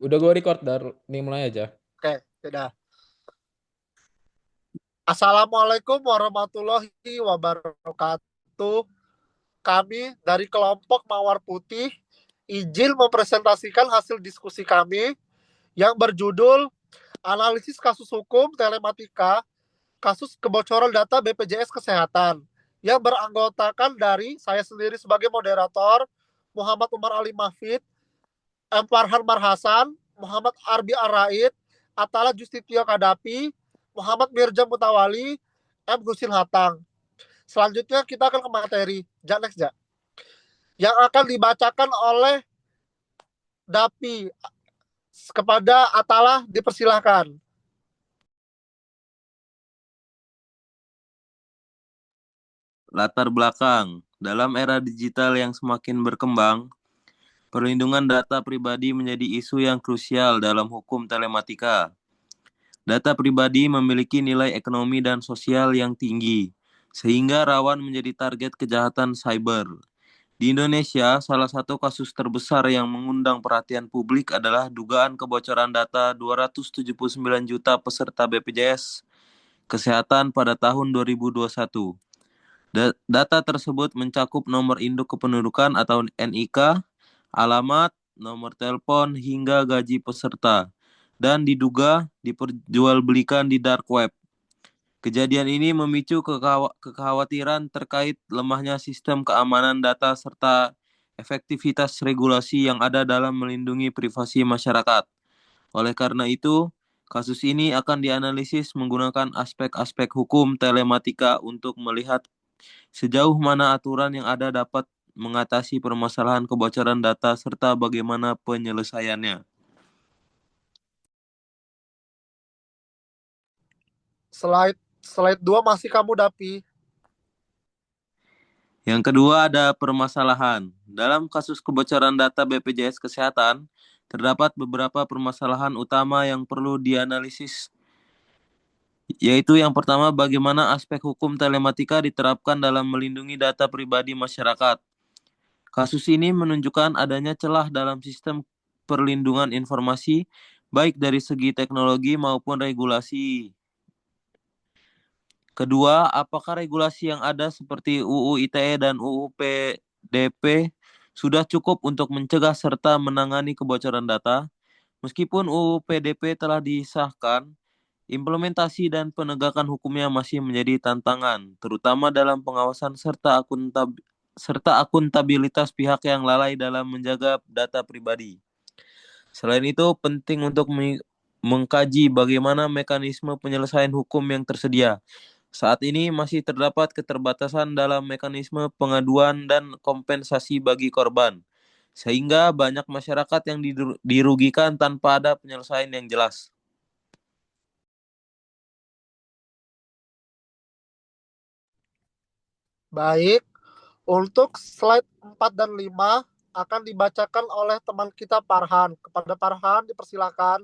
Udah gue record dar nih mulai aja. Oke, sudah. Assalamualaikum warahmatullahi wabarakatuh. Kami dari kelompok Mawar Putih izin mempresentasikan hasil diskusi kami yang berjudul Analisis Kasus Hukum Telematika Kasus Kebocoran Data BPJS Kesehatan yang beranggotakan dari saya sendiri sebagai moderator, Muhammad Umar Ali Mahfid, M. Farhan Marhasan, Muhammad Arbi Araid, Atala Justitio Kadapi, Muhammad Mirja Mutawali, M. Husin Hatang. Selanjutnya kita akan ke materi. Next, ja. Yang akan dibacakan oleh Dapi. Kepada Atala dipersilahkan. Latar belakang, dalam era digital yang semakin berkembang, perlindungan data pribadi menjadi isu yang krusial dalam hukum telematika. Data pribadi memiliki nilai ekonomi dan sosial yang tinggi, sehingga rawan menjadi target kejahatan cyber. Di Indonesia, salah satu kasus terbesar yang mengundang perhatian publik adalah dugaan kebocoran data 279 juta peserta BPJS Kesehatan pada tahun 2021. Data tersebut mencakup nomor induk kependudukan atau NIK, alamat, nomor telepon, hingga gaji peserta, dan diduga diperjualbelikan di dark web. Kejadian ini memicu kekhawatiran terkait lemahnya sistem keamanan data serta efektivitas regulasi yang ada dalam melindungi privasi masyarakat. Oleh karena itu, kasus ini akan dianalisis menggunakan aspek-aspek hukum telematika untuk melihat sejauh mana aturan yang ada dapat mengatasi permasalahan kebocoran data serta bagaimana penyelesaiannya. Slide 2 masih kamu, Dapi. Yang kedua ada permasalahan. Dalam kasus kebocoran data BPJS Kesehatan, terdapat beberapa permasalahan utama yang perlu dianalisis, yaitu yang pertama bagaimana aspek hukum telematika diterapkan dalam melindungi data pribadi masyarakat. Kasus ini menunjukkan adanya celah dalam sistem perlindungan informasi, baik dari segi teknologi maupun regulasi. Kedua, apakah regulasi yang ada seperti UU ITE dan UU PDP sudah cukup untuk mencegah serta menangani kebocoran data? Meskipun UU PDP telah disahkan, implementasi dan penegakan hukumnya masih menjadi tantangan, terutama dalam pengawasan serta akuntabilitas pihak yang lalai dalam menjaga data pribadi. Selain itu, penting untuk mengkaji bagaimana mekanisme penyelesaian hukum yang tersedia. Saat ini masih terdapat keterbatasan dalam mekanisme pengaduan dan kompensasi bagi korban, sehingga banyak masyarakat yang dirugikan tanpa ada penyelesaian yang jelas. Baik. Untuk slide 4 dan 5 akan dibacakan oleh teman kita Farhan. Kepada Farhan dipersilakan.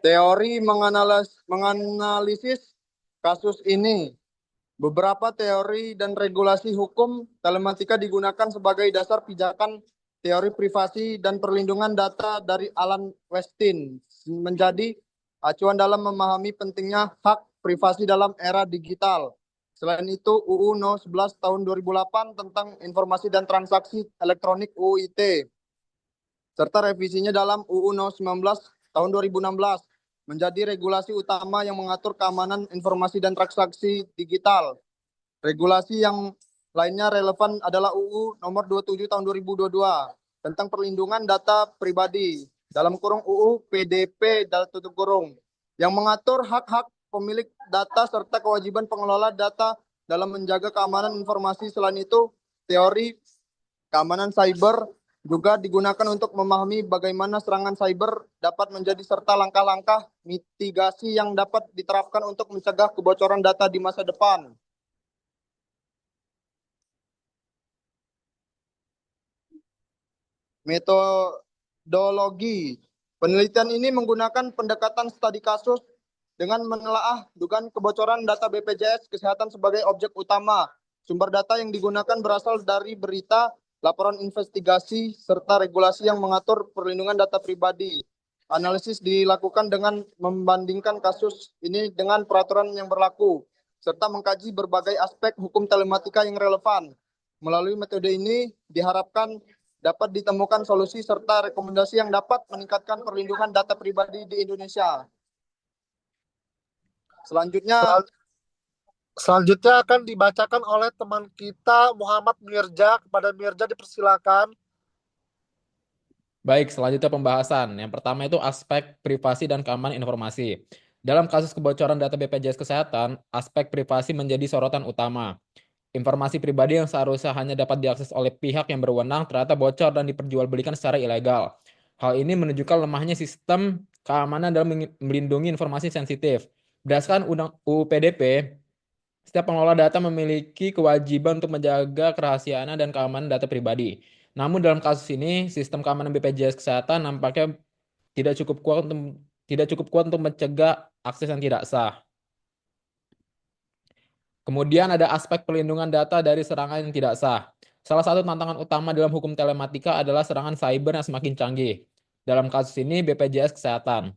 Teori menganalisis kasus ini. Beberapa teori dan regulasi hukum telematika digunakan sebagai dasar pijakan teori privasi dan perlindungan data dari Alan Westin menjadi acuan dalam memahami pentingnya hak privasi dalam era digital. Selain itu, UU No. 11 tahun 2008 tentang informasi dan transaksi elektronik UU ITE serta revisinya dalam UU No. 19 tahun 2016 menjadi regulasi utama yang mengatur keamanan informasi dan transaksi digital. Regulasi yang lainnya relevan adalah UU nomor 27 tahun 2022 tentang perlindungan data pribadi dalam kurung UU PDP dalam tutup kurung yang mengatur hak-hak pemilik data serta kewajiban pengelola data dalam menjaga keamanan informasi. Selain itu, teori keamanan cyber juga digunakan untuk memahami bagaimana serangan cyber dapat menjadi serta langkah-langkah mitigasi yang dapat diterapkan untuk mencegah kebocoran data di masa depan. Metodologi penelitian ini menggunakan pendekatan studi kasus dengan menelaah dugaan kebocoran data BPJS Kesehatan sebagai objek utama. Sumber data yang digunakan berasal dari berita, laporan investigasi, serta regulasi yang mengatur perlindungan data pribadi. Analisis dilakukan dengan membandingkan kasus ini dengan peraturan yang berlaku, serta mengkaji berbagai aspek hukum telematika yang relevan. Melalui metode ini diharapkan dapat ditemukan solusi serta rekomendasi yang dapat meningkatkan perlindungan data pribadi di Indonesia. Selanjutnya, Selanjutnya akan dibacakan oleh teman kita Muhammad Mirja. Kepada Mirja dipersilakan. Baik, selanjutnya pembahasan. Yang pertama itu aspek privasi dan keamanan informasi. Dalam kasus kebocoran data BPJS Kesehatan, aspek privasi menjadi sorotan utama. Informasi pribadi yang seharusnya hanya dapat diakses oleh pihak yang berwenang ternyata bocor dan diperjualbelikan secara ilegal. Hal ini menunjukkan lemahnya sistem keamanan dalam melindungi informasi sensitif. Berdasarkan Undang UU PDP, setiap pengelola data memiliki kewajiban untuk menjaga kerahasiaan dan keamanan data pribadi. Namun dalam kasus ini, sistem keamanan BPJS Kesehatan nampaknya tidak cukup kuat untuk mencegah akses yang tidak sah. Kemudian ada aspek perlindungan data dari serangan yang tidak sah. Salah satu tantangan utama dalam hukum telematika adalah serangan cyber yang semakin canggih. Dalam kasus ini BPJS Kesehatan.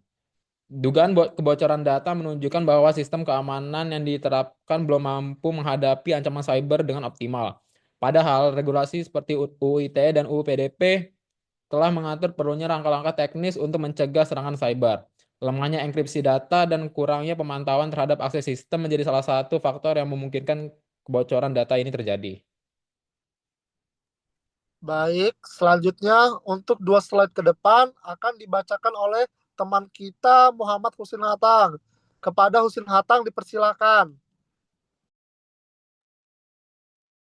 Dugaan kebocoran data menunjukkan bahwa sistem keamanan yang diterapkan belum mampu menghadapi ancaman cyber dengan optimal. Padahal regulasi seperti UU ITE dan UU PDP telah mengatur perlunya langkah-langkah teknis untuk mencegah serangan cyber. Lemahnya enkripsi data dan kurangnya pemantauan terhadap akses sistem menjadi salah satu faktor yang memungkinkan kebocoran data ini terjadi. Baik, selanjutnya untuk 2 slide ke depan akan dibacakan oleh teman kita Muhammad Husin Hatang. Kepada Husin Hatang dipersilakan.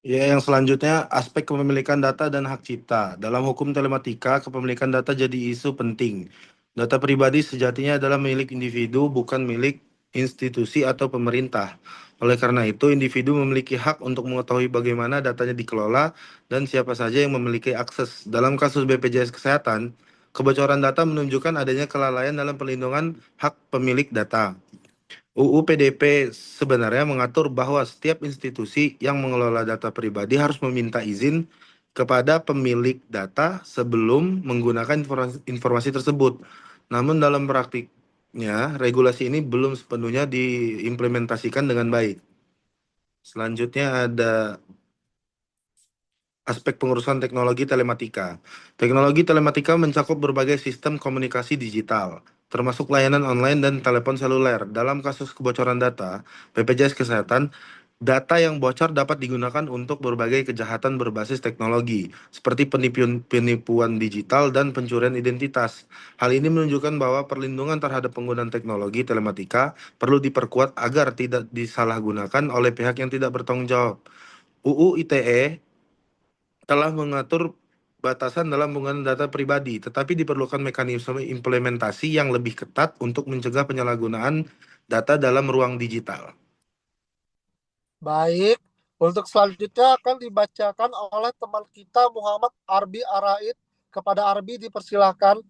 Ya, yang selanjutnya aspek kepemilikan data dan hak cipta. Dalam hukum telematika, kepemilikan data jadi isu penting. Data pribadi sejatinya adalah milik individu, bukan milik institusi atau pemerintah. Oleh karena itu, individu memiliki hak untuk mengetahui bagaimana datanya dikelola dan siapa saja yang memiliki akses. Dalam kasus BPJS Kesehatan, kebocoran data menunjukkan adanya kelalaian dalam perlindungan hak pemilik data. UU PDP sebenarnya mengatur bahwa setiap institusi yang mengelola data pribadi harus meminta izin kepada pemilik data sebelum menggunakan informasi tersebut. Namun dalam praktiknya, regulasi ini belum sepenuhnya diimplementasikan dengan baik. Selanjutnya ada aspek pengurusan teknologi telematika. Teknologi telematika mencakup berbagai sistem komunikasi digital, termasuk layanan online dan telepon seluler. Dalam kasus kebocoran data, BPJS Kesehatan, data yang bocor dapat digunakan untuk berbagai kejahatan berbasis teknologi, seperti penipuan digital dan pencurian identitas. Hal ini menunjukkan bahwa perlindungan terhadap penggunaan teknologi telematika perlu diperkuat agar tidak disalahgunakan oleh pihak yang tidak bertanggung jawab. UU ITE telah mengatur batasan dalam penggunaan data pribadi, tetapi diperlukan mekanisme implementasi yang lebih ketat untuk mencegah penyalahgunaan data dalam ruang digital. Baik, untuk selanjutnya akan dibacakan oleh teman kita Muhammad Arbi Araid. Kepada Arbi dipersilakan.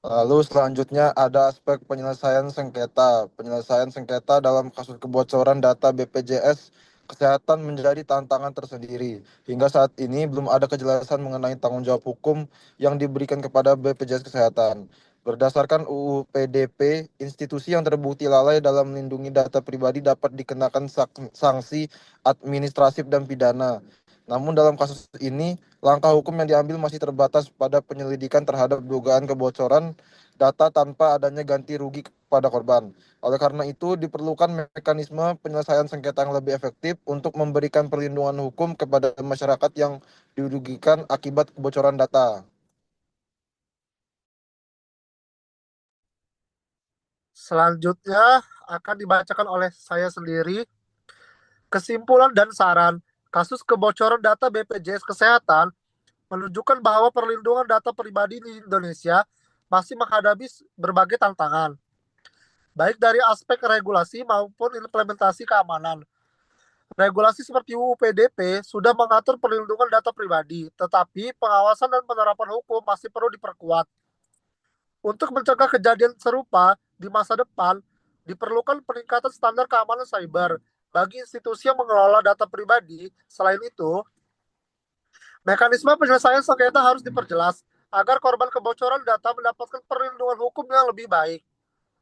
lalu selanjutnya ada aspek penyelesaian sengketa. Penyelesaian sengketa dalam kasus kebocoran data BPJS Kesehatan menjadi tantangan tersendiri. Hingga saat ini belum ada kejelasan mengenai tanggung jawab hukum yang diberikan kepada BPJS Kesehatan. Berdasarkan UU PDP, institusi yang terbukti lalai dalam melindungi data pribadi dapat dikenakan sanksi administratif dan pidana. Namun dalam kasus ini, langkah hukum yang diambil masih terbatas pada penyelidikan terhadap dugaan kebocoran data tanpa adanya ganti rugi kepada korban. Oleh karena itu, diperlukan mekanisme penyelesaian sengketa yang lebih efektif untuk memberikan perlindungan hukum kepada masyarakat yang dirugikan akibat kebocoran data. Selanjutnya akan dibacakan oleh saya sendiri. Kesimpulan dan saran, kasus kebocoran data BPJS Kesehatan menunjukkan bahwa perlindungan data pribadi di Indonesia masih menghadapi berbagai tantangan, baik dari aspek regulasi maupun implementasi keamanan. Regulasi seperti UU PDP sudah mengatur perlindungan data pribadi, tetapi pengawasan dan penerapan hukum masih perlu diperkuat. Untuk mencegah kejadian serupa di masa depan, diperlukan peningkatan standar keamanan cyber bagi institusi yang mengelola data pribadi. Selain itu, mekanisme penyelesaian sengketa harus diperjelas agar korban kebocoran data mendapatkan perlindungan hukum yang lebih baik.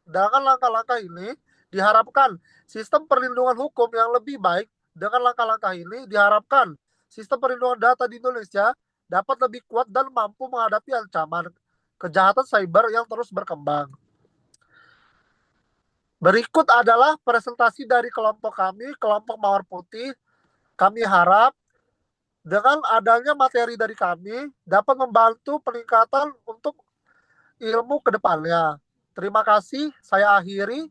Dengan langkah-langkah ini, diharapkan sistem perlindungan hukum yang lebih baik. Dengan langkah-langkah ini, diharapkan sistem perlindungan data di Indonesia dapat lebih kuat dan mampu menghadapi ancaman kejahatan cyber yang terus berkembang. Berikut adalah presentasi dari kelompok kami, kelompok Mawar Putih. Kami harap dengan adanya materi dari kami dapat membantu peningkatan untuk ilmu ke depannya. Terima kasih, saya akhiri.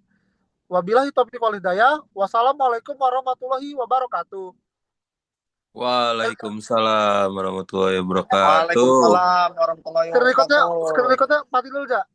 Wabillahi taufiq wal hidayah. Wassalamualaikum warahmatullahi wabarakatuh. Waalaikumsalam warahmatullahi wabarakatuh. Waalaikumsalam warahmatullahi Screen wabarakatuh. recordnya mati dulu, Jak.